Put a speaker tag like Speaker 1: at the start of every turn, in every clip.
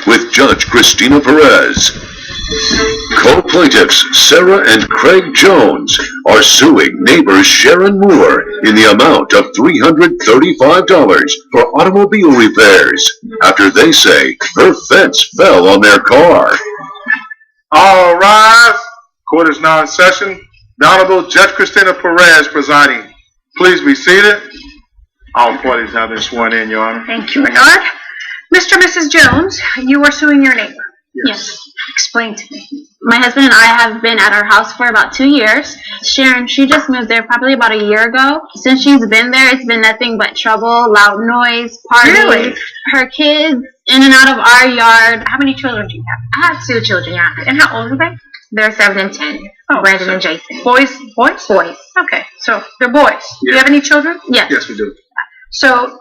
Speaker 1: with Judge Cristina Perez. Co-plaintiffs Sarah and Craig Jones are suing neighbor Sharon Moore in the amount of $335 for automobile repairs after they say her fence fell on their car.
Speaker 2: All rise. Court is now in session. The Honorable Judge Cristina Perez presiding. Please be seated. All parties have been sworn in, Your Honor.
Speaker 3: Thank you, Bernard. Mr. and Mrs. Jones, you are suing your neighbor.
Speaker 4: Yes.
Speaker 3: Explain to me.
Speaker 4: My husband and I have been at our house for about 2 years. Sharon, she just moved there probably about a year ago. Since she's been there, it's been nothing but trouble, loud noise, parties.
Speaker 3: Really?
Speaker 4: Her kids in and out of our yard.
Speaker 3: How many children do you have?
Speaker 4: I have 2 children, yeah.
Speaker 3: And how old are they?
Speaker 4: They're 7 and 10.
Speaker 3: Oh,
Speaker 4: Brandon and Jason.
Speaker 3: Boys? Boys?
Speaker 4: Boys.
Speaker 3: Okay, so they're boys. Do you have any children?
Speaker 4: Yes.
Speaker 2: Yes, we do.
Speaker 3: So,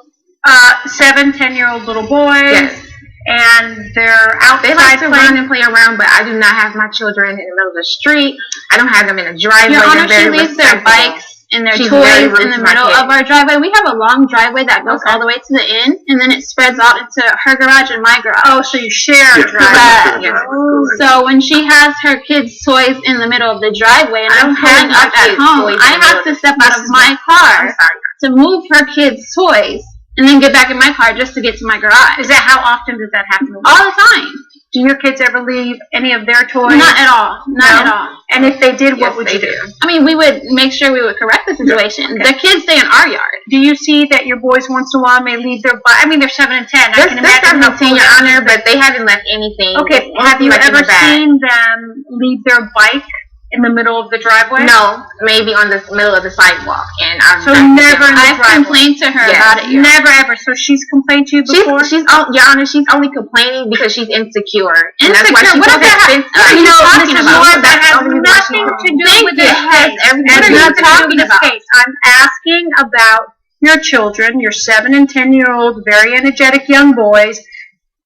Speaker 3: 7, 10-year-old little boys.
Speaker 4: Yes.
Speaker 3: And they're outside
Speaker 4: They like to
Speaker 3: playing.
Speaker 4: run and play around, but I do not have my children in the middle of the street. I don't have them in a driveway. Your Honor, They're she very leaves their respectful. bikes and their She's toys very rude in the to my middle kids. of our driveway. We have a long driveway that goes all the way to the end, and then it spreads out into her garage and my garage.
Speaker 3: Oh, so you share a
Speaker 2: Yes,
Speaker 3: driveway.
Speaker 4: Yes.
Speaker 2: Correct.
Speaker 4: So when she has her kids' toys in the middle of the driveway and I'm pulling up at home, I have to step out of my car to move her kids' toys and then get back in my car just to get to my garage.
Speaker 3: Is that how often does that happen?
Speaker 4: All the time.
Speaker 3: Do your kids ever leave any of their toys?
Speaker 4: Not at all. Not
Speaker 3: No?
Speaker 4: at all.
Speaker 3: And if they did, what
Speaker 4: Yes,
Speaker 3: would
Speaker 4: they
Speaker 3: you do?
Speaker 4: I mean, we would make sure we would correct the situation.
Speaker 3: Okay.
Speaker 4: The kids stay in our yard.
Speaker 3: Do you see that your boys once in a while may leave their bike? I mean, they're 7 and 10. I
Speaker 4: They're
Speaker 3: can imagine how
Speaker 4: 17, Your
Speaker 3: full
Speaker 4: Honor, but they haven't left anything.
Speaker 3: Okay,
Speaker 4: It's
Speaker 3: have you
Speaker 4: like in
Speaker 3: ever
Speaker 4: the bag.
Speaker 3: seen them leave their bike in the middle of the driveway?
Speaker 4: No, maybe on the middle of the sidewalk, and I've
Speaker 3: So never in the
Speaker 4: I've
Speaker 3: driveway.
Speaker 4: complained to her Yes. about it. Your Honor.
Speaker 3: Never ever. So she's complained to you before?
Speaker 4: Your Honor, she's only complaining because she's insecure. And that's why
Speaker 3: Insecure?
Speaker 4: she
Speaker 3: What
Speaker 4: put
Speaker 3: does
Speaker 4: her
Speaker 3: that
Speaker 4: fence
Speaker 3: have?
Speaker 4: up.
Speaker 3: You know,
Speaker 4: talking
Speaker 3: Mrs.
Speaker 4: about?
Speaker 3: Moore, that
Speaker 4: That's
Speaker 3: has
Speaker 4: the only reason
Speaker 3: nothing
Speaker 4: she's
Speaker 3: to do
Speaker 4: Thank
Speaker 3: with
Speaker 4: you.
Speaker 3: this
Speaker 4: It has
Speaker 3: case.
Speaker 4: everything
Speaker 3: What
Speaker 4: to
Speaker 3: are
Speaker 4: do
Speaker 3: you
Speaker 4: with
Speaker 3: talking
Speaker 4: this
Speaker 3: about?
Speaker 4: case.
Speaker 3: I'm asking about your children, your 7 and 10-year-old, very energetic young boys.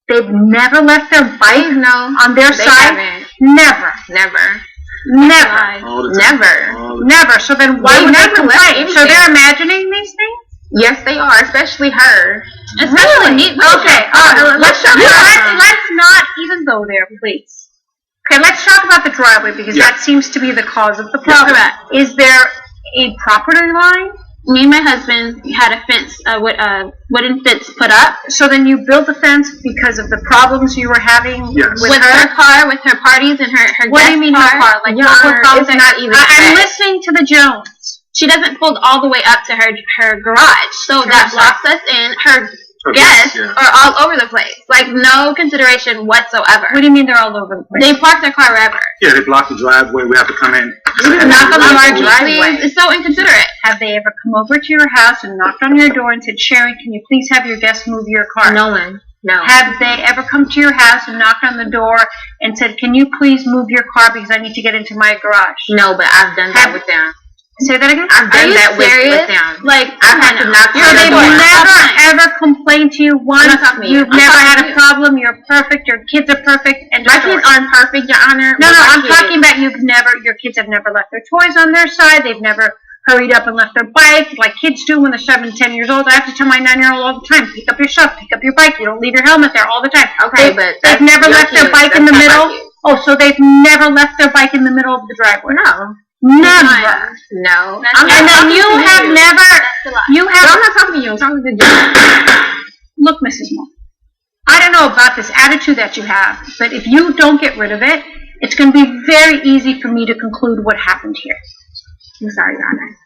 Speaker 3: They've never left their bike
Speaker 4: No,
Speaker 3: on their
Speaker 4: they
Speaker 3: side?
Speaker 4: haven't.
Speaker 3: Never.
Speaker 4: Never.
Speaker 3: Never.
Speaker 2: All the time.
Speaker 4: Never.
Speaker 2: All the time.
Speaker 3: Never. So then why
Speaker 4: They
Speaker 3: would they
Speaker 4: never left
Speaker 3: complain? So
Speaker 4: anything.
Speaker 3: they're imagining these things?
Speaker 4: Yes, they are, especially her. Especially
Speaker 3: Really?
Speaker 4: me.
Speaker 3: Okay.
Speaker 4: Let's show her.
Speaker 3: Let's not even go there, please. Okay, let's talk about the driveway because
Speaker 2: Yeah.
Speaker 3: that seems to be the cause of the problem.
Speaker 4: Correct.
Speaker 3: Is there a property line?
Speaker 4: Me and my husband had a fence, a wooden fence put up
Speaker 3: So then you built the fence because of the problems you were having
Speaker 2: Yes.
Speaker 3: with
Speaker 4: with her car, with her parties and her
Speaker 3: What do you
Speaker 4: guest
Speaker 3: mean
Speaker 4: car.
Speaker 3: her car? Like
Speaker 4: Your
Speaker 3: what
Speaker 4: Honor,
Speaker 3: problems
Speaker 4: it's
Speaker 3: that-
Speaker 4: not even
Speaker 3: I'm
Speaker 4: fair.
Speaker 3: listening to the Jones.
Speaker 4: She doesn't pull all the way up to her garage, so that blocks us in. Her
Speaker 2: Okay,
Speaker 4: guests
Speaker 2: yeah.
Speaker 4: are all over the place, like no consideration whatsoever.
Speaker 3: What do you mean they're all over the place?
Speaker 4: They park their car wherever.
Speaker 2: Yeah, they block the driveway. We have to come in.
Speaker 4: Knock on our
Speaker 2: Please.
Speaker 4: driveway. It's so inconsiderate.
Speaker 3: Have they ever come over to your house and knocked on your door and said, Sharon, can you please have your guests move your car?
Speaker 4: No one. No.
Speaker 3: Have they ever come to your house and knocked on the door and said, can you please move your car because I need to get into my garage?
Speaker 4: No, but I've done that with them.
Speaker 3: Say that again?
Speaker 4: I've
Speaker 3: Are
Speaker 4: done
Speaker 3: you
Speaker 4: that
Speaker 3: serious?
Speaker 4: with them.
Speaker 3: Like,
Speaker 4: I've had to knock
Speaker 3: so
Speaker 4: on
Speaker 3: they've
Speaker 4: the door.
Speaker 3: never ever complained to you once.
Speaker 4: not talking to you.
Speaker 3: You've
Speaker 4: I'm
Speaker 3: never
Speaker 4: talking
Speaker 3: had
Speaker 4: to
Speaker 3: a
Speaker 4: you.
Speaker 3: problem. You're perfect. Your kids are perfect. And
Speaker 4: My kids aren't perfect, Your Honor.
Speaker 3: No,
Speaker 4: but my
Speaker 3: I'm
Speaker 4: kids-
Speaker 3: talking about your kids have never left their toys on their side. They've never hurried up and left their bike like kids do when they're 7 and 10 years old. I have to tell my 9-year-old all the time, pick up your stuff, pick up your bike. You don't leave your helmet there all the time.
Speaker 4: Okay,
Speaker 3: They've
Speaker 4: but
Speaker 3: never
Speaker 4: your
Speaker 3: left their
Speaker 4: kids.
Speaker 3: bike in the
Speaker 4: That's not my
Speaker 3: middle.
Speaker 4: kids.
Speaker 3: Oh, so they've never left their bike in the middle of the driveway.
Speaker 4: No.
Speaker 3: Never.
Speaker 4: No.
Speaker 3: And then you have never, you
Speaker 4: But
Speaker 3: have,
Speaker 4: I'm not talking to you. I'm talking to the judge.
Speaker 3: look, Mrs. Moore, I don't know about this attitude that you have, but if you don't get rid of it, it's going to be very easy for me to conclude what happened here.
Speaker 4: I'm sorry, Your Honor.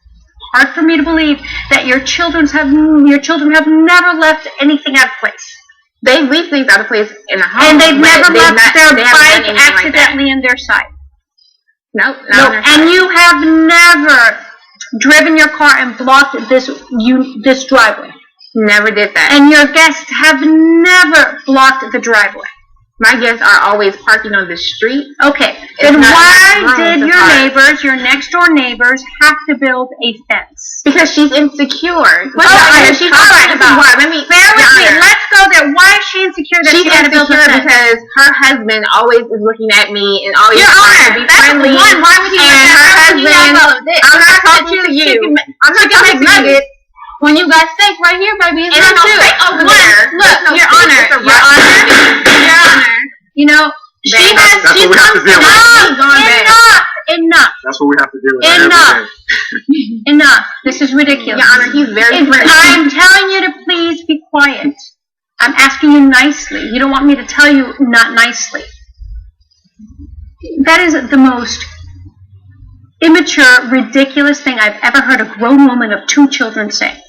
Speaker 3: Hard for me to believe that your children have never left anything out of place.
Speaker 4: They leave things out of place in the home.
Speaker 3: And they've never left their
Speaker 4: they haven't done
Speaker 3: bike
Speaker 4: anything like that.
Speaker 3: accidentally in their side.
Speaker 4: Nope.
Speaker 3: No, and you have never driven your car and blocked this driveway.
Speaker 4: never did that.
Speaker 3: And your guests have never blocked the driveway.
Speaker 4: My guests are always parking on the street.
Speaker 3: Okay,
Speaker 4: It's
Speaker 3: then
Speaker 4: not
Speaker 3: why
Speaker 4: enough room
Speaker 3: did
Speaker 4: to
Speaker 3: your
Speaker 4: park.
Speaker 3: neighbors, your next door neighbors, have to build a fence?
Speaker 4: Because she's insecure.
Speaker 3: What are you talking about?
Speaker 4: Why? Let me.
Speaker 3: Bear with me.
Speaker 4: Your Honor.
Speaker 3: Let's go there. Why is she insecure that
Speaker 4: She's
Speaker 3: she had to build a
Speaker 4: insecure
Speaker 3: fence?
Speaker 4: because her husband always is looking at me and always
Speaker 3: Your
Speaker 4: trying
Speaker 3: Honor,
Speaker 4: to be
Speaker 3: that's
Speaker 4: friendly.
Speaker 3: one. Why would you
Speaker 4: and
Speaker 3: let
Speaker 4: her
Speaker 3: that happen? You
Speaker 4: husband,
Speaker 3: have all of this.
Speaker 4: I'm not
Speaker 3: Chicken-
Speaker 4: talking to you.
Speaker 3: chicken-
Speaker 4: I'm not
Speaker 3: chicken
Speaker 4: talking to you.
Speaker 3: nuggets.
Speaker 4: When you got steak right here, baby, it's
Speaker 3: And
Speaker 4: not
Speaker 3: no
Speaker 4: you.
Speaker 3: steak over
Speaker 4: Look,
Speaker 3: there.
Speaker 4: Look,
Speaker 3: There's no
Speaker 4: Your
Speaker 3: steak.
Speaker 4: Honor,
Speaker 3: It's a
Speaker 4: Your
Speaker 3: rotten
Speaker 4: Honor, Your Honor. You know, she comes to me. Enough.
Speaker 2: That's what we have to deal with.
Speaker 3: Enough. This is ridiculous.
Speaker 4: Your Honor, he's very friendly.
Speaker 3: I'm telling you to please be quiet. I'm asking you nicely. You don't want me to tell you not nicely. That is the most immature, ridiculous thing I've ever heard a grown woman of 2 children say.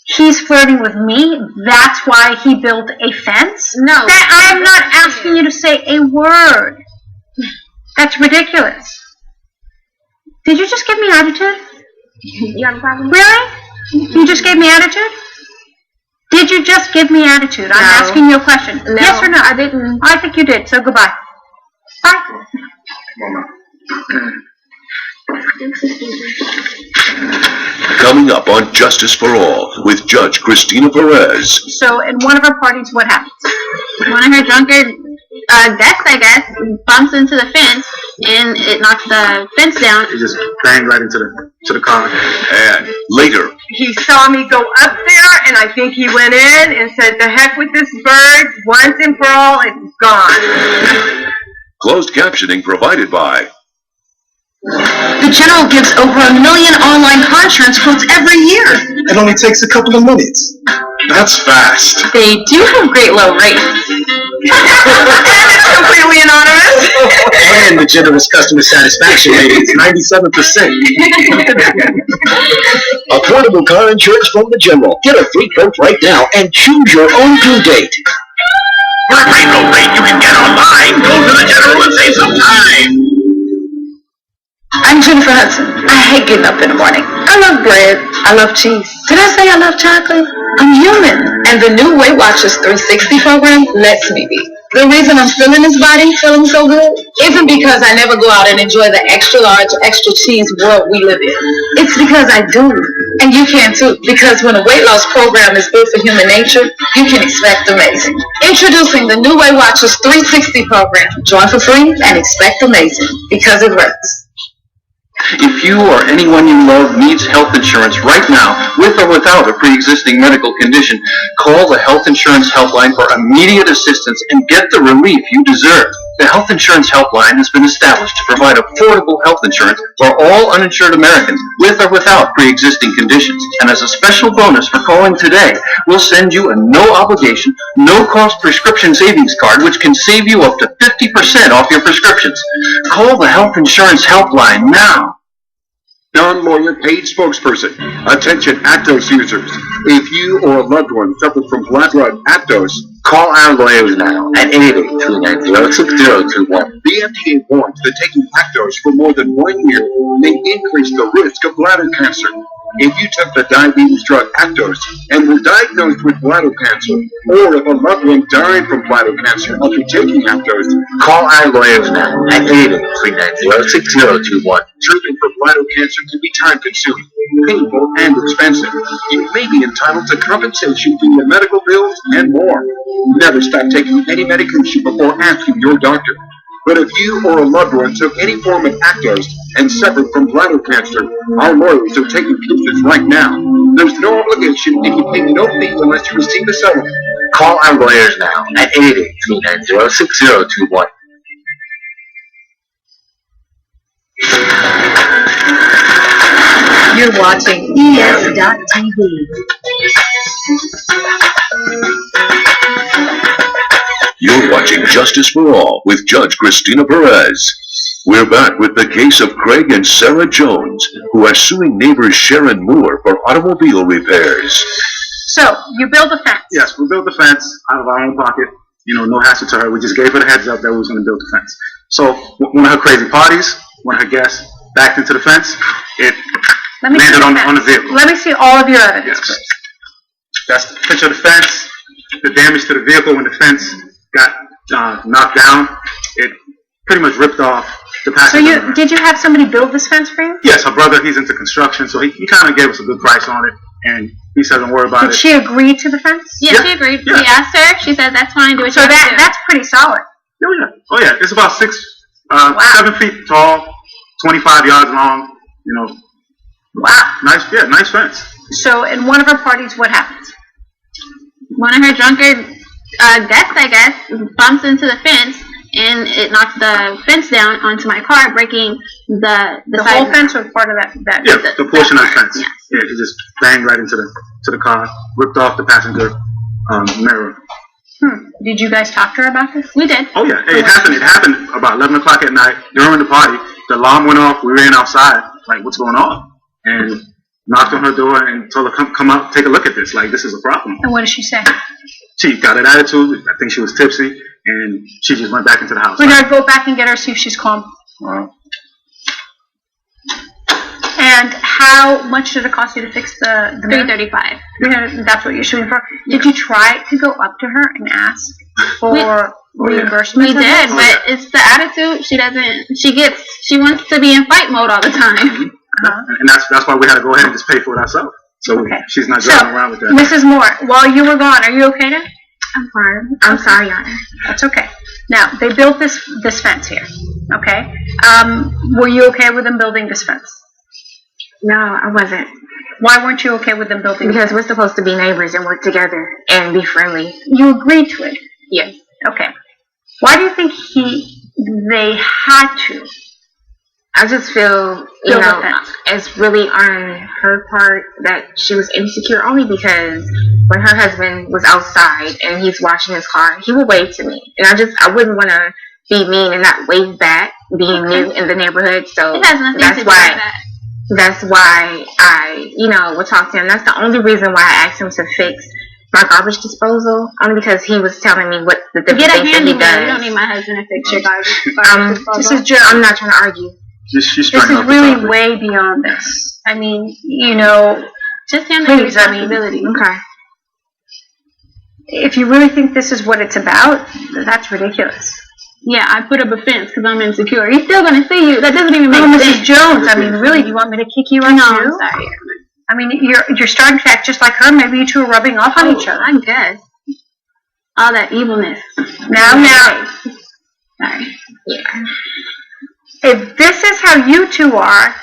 Speaker 3: He's flirting with me. That's why he built a fence?
Speaker 4: No.
Speaker 3: I'm not asking you to say a word. That's ridiculous. Did you just give me attitude?
Speaker 4: You have a problem?
Speaker 3: Really? You just gave me attitude? Did you just give me attitude? I'm asking you a question.
Speaker 4: No,
Speaker 3: yes or no?
Speaker 4: I didn't.
Speaker 3: I think you did, so goodbye. Bye.
Speaker 1: Coming up on Justice for All with Judge Cristina Perez.
Speaker 3: So in one of our parties, what happens?
Speaker 4: One of her drunkard guests, I guess, bumps into the fence, and it knocks the fence down.
Speaker 2: He just banged right into the car.
Speaker 1: And later,
Speaker 5: he saw me go up there, and I think he went in and said, "The heck with this bird, once and for all, it's gone."
Speaker 1: closed captioning provided by
Speaker 6: The General gives over 1 million online car insurance quotes every year.
Speaker 7: It only takes a couple of minutes.
Speaker 2: That's fast.
Speaker 6: They do have great low rates.
Speaker 5: And it's completely anonymous.
Speaker 7: And the General's customer satisfaction rate is 97%. Affordable car insurance from the General. Get a free quote right now and choose your own due date.
Speaker 1: For a great low rate you can get online. Go to the General and save some time.
Speaker 6: I'm Jennifer Hudson. I hate getting up in the morning. I love bread. I love cheese. Did I say I love chocolate? I'm human. And the new Weight Watchers 360 program lets me be. The reason I'm feeling this body, feeling so good, isn't because I never go out and enjoy the extra large, extra cheese world we live in. It's because I do. And you can too. Because when a weight loss program is built for human nature, you can expect amazing. Introducing the new Weight Watchers 360 program. Join for free and expect amazing. Because it works.
Speaker 8: If you or anyone you love needs health insurance right now, with or without a pre-existing medical condition, call the Health Insurance Helpline for immediate assistance and get the relief you deserve. The Health Insurance Helpline has been established to provide affordable health insurance for all uninsured Americans, with or without pre-existing conditions. And as a special bonus for calling today, we'll send you a no-obligation, no-cost prescription savings card, which can save you up to 50% off your prescriptions. Call the Health Insurance Helpline now.
Speaker 1: Non-lawyer paid spokesperson. Attention Actos users. If you or a loved one suffers from blood drug Actos,
Speaker 7: Call our lawyers now at 888-390-6021.
Speaker 1: the FDA warns that taking Actos for more than 1 year may increase the risk of bladder cancer. If you took the diabetes drug Actos and were diagnosed with bladder cancer, or if a loved one died from bladder cancer after taking Actos,
Speaker 7: Call our lawyers now at 888-390-6021.
Speaker 1: treatment for bladder cancer can be time-consuming, painful, and expensive. You may be entitled to compensation for your medical bills and more. Never stop taking any medication before asking your doctor. But if you or a loved one took any form of Actos and suffered from bladder cancer, our lawyers are taking cases right now. There's no obligation and you pay no fees unless you receive a settlement.
Speaker 7: Call our lawyers now at 888-390-6021.
Speaker 6: You're watching ES.TV.
Speaker 1: You're watching Justice for All with Judge Cristina Perez. We're back with the case of Craig and Sarah Jones, who are suing neighbors Sharon Moore for automobile repairs.
Speaker 3: So, you build a fence.
Speaker 2: Yes, we built the fence out of our own pocket. You know, no hassle to her. We just gave her the heads up that we was going to build the fence. So, one of her crazy parties, one of her guests backed into the fence. It landed on the vehicle.
Speaker 3: Let me see all of your evidence.
Speaker 2: Yes. That's the picture of the fence, the damage to the vehicle when the fence got knocked down. It pretty much ripped off the
Speaker 3: So
Speaker 2: passenger.
Speaker 3: did you have somebody build this fence for you?
Speaker 2: Yes, her brother, he's into construction, so he kind of gave us a good price on it, and he said, don't worry about
Speaker 3: Did
Speaker 2: it.
Speaker 3: she agree to the fence?
Speaker 4: Yeah, she agreed.
Speaker 2: Yeah.
Speaker 4: We asked her. She said, that's fine. Do what
Speaker 3: So
Speaker 4: you want to do.
Speaker 3: that's pretty solid.
Speaker 2: Oh yeah, it's about 7 feet tall, 25 yards long, you know.
Speaker 3: Wow.
Speaker 2: Nice fence.
Speaker 3: So in one of her parties, what happens?
Speaker 4: One of her drunkard guests, I guess, bumps into the fence, and it knocked the fence down onto my car, breaking the
Speaker 3: whole fence or part of that?
Speaker 2: Yeah, the portion of the fence. Yes. Yeah, it just banged right into the car, ripped off the passenger mirror.
Speaker 3: Did you guys talk to her about this?
Speaker 4: We did.
Speaker 2: Oh yeah, it happened about 11 o'clock at night during the party. The alarm went off. We ran outside, like, what's going on? And knocked on her door and told her, come out, take a look at this. Like, this is a problem.
Speaker 3: And what did she say?
Speaker 2: She got an attitude. I think she was tipsy, and she just went back into the house.
Speaker 3: We're gonna go back and get her, see if she's calm. And how much did it cost you to fix the
Speaker 4: $335.
Speaker 3: That's what you're shooting for. Did you try to go up to her and ask for reimbursement?
Speaker 4: We did, but it's the attitude. She wants to be in fight mode all the time.
Speaker 2: And that's why we had to go ahead and just pay for it ourselves. So she's not driving around with that.
Speaker 3: Mrs. Moore, while you were gone, are you okay now?
Speaker 6: I'm fine. I'm sorry, Your Honor.
Speaker 3: That's okay. Now, they built this fence here, okay? Were you okay with them building this fence?
Speaker 6: No, I wasn't.
Speaker 3: Why weren't you okay with them building
Speaker 6: Because
Speaker 3: this
Speaker 6: we're supposed to be neighbors and work together and be friendly.
Speaker 3: You agreed to it?
Speaker 6: Yes.
Speaker 3: Okay. Why do you think they had to?
Speaker 6: I just feel, it's really on her part that she was insecure, only because when her husband was outside and he's washing his car, he would wave to me. And I wouldn't want to be mean and not wave back, being new in the neighborhood. So
Speaker 4: it has nothing to do with that.
Speaker 6: That's why I, would talk to him. That's the only reason why I asked him to fix my garbage disposal, only because he was telling me what the different things that he does.
Speaker 4: You don't need my husband to fix your garbage disposal.
Speaker 3: This is just,
Speaker 6: I'm not trying to argue.
Speaker 2: This is
Speaker 3: really way beyond this. I mean,
Speaker 4: just handle the responsibility.
Speaker 6: Okay.
Speaker 3: If you really think this is what it's about, that's ridiculous.
Speaker 4: Yeah, I put up a fence because I'm insecure. He's still going to see you. That doesn't even make sense.
Speaker 3: Mrs. Jones, I mean, really, do you want me to kick you out too?
Speaker 4: No, I'm sorry.
Speaker 3: I mean, you're starting to act just like her. Maybe you two are rubbing off on each other.
Speaker 4: I guess. All that evilness.
Speaker 3: Now.
Speaker 4: Sorry.
Speaker 6: Yeah.
Speaker 3: If this is how you two are,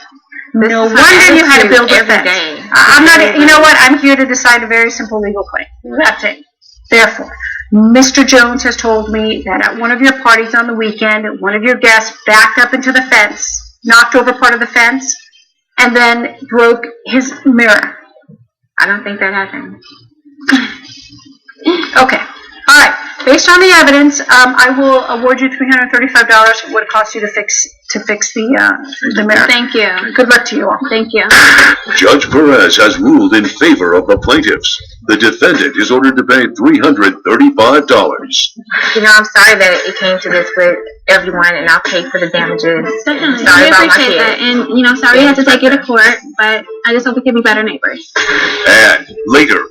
Speaker 3: no wonder you had to build a fence. I'm not, you know what? I'm here to decide a very simple legal claim. That's it. Therefore, Mr. Jones has told me that at one of your parties on the weekend, one of your guests backed up into the fence, knocked over part of the fence, and then broke his mirror.
Speaker 6: I don't think that happened.
Speaker 3: Okay. All right. Based on the evidence, I will award you $335 for what it costs you to fix the mirror.
Speaker 4: Thank you.
Speaker 3: Good luck to you all.
Speaker 4: Thank you.
Speaker 1: Judge Perez has ruled in favor of the plaintiffs. The defendant is ordered to pay $335.
Speaker 6: I'm sorry that it came to this with everyone, and I'll pay for the damages.
Speaker 4: Definitely.
Speaker 6: Sorry
Speaker 4: we
Speaker 6: about
Speaker 4: appreciate that. And, sorry you had to take you to court, but I just hope we can be better neighbors.
Speaker 1: And later,